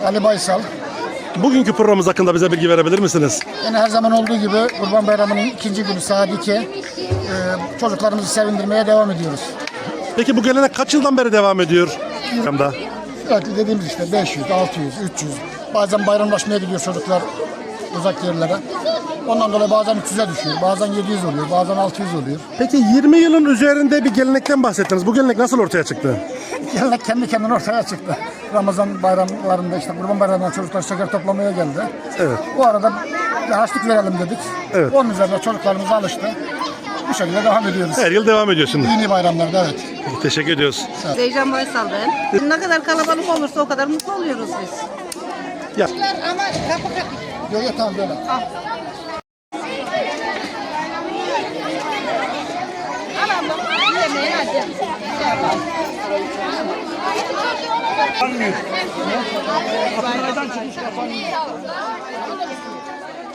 Ali Baysal. Bugünkü programımız hakkında bize bilgi verebilir misiniz? Yine her zaman olduğu gibi Kurban Bayramı'nın ikinci günü saat 2 çocuklarımızı sevindirmeye devam ediyoruz. Peki bu gelenek kaç yıldan beri devam ediyor? Sürekli dediğimiz işte 500, 600, 300. Bazen bayramlaşmaya gidiyor çocuklar uzak yerlere. Ondan dolayı bazen 300'e düşüyor, bazen 700 oluyor, bazen 600 oluyor. Peki 20 yılın üzerinde bir gelenekten bahsettiniz. Bu gelenek nasıl ortaya çıktı? Gelenek kendi kendine ortaya çıktı. Ramazan bayramlarında işte Kurban Bayramı'nda çocuklar şeker toplamaya geldi. Evet. Bu arada bir harçlık verelim dedik. Evet. Onun üzerine çocuklarımız alıştı. Bu şekilde devam ediyoruz. Her yıl devam ediyor şimdi. Dini bayramlarda evet. Teşekkür ediyoruz. Zeycan Baysal ben. Ne kadar kalabalık olursa o kadar mutlu oluyoruz biz. Ya. Ama kapı Yok yok tamam böyle. yemeği hadi.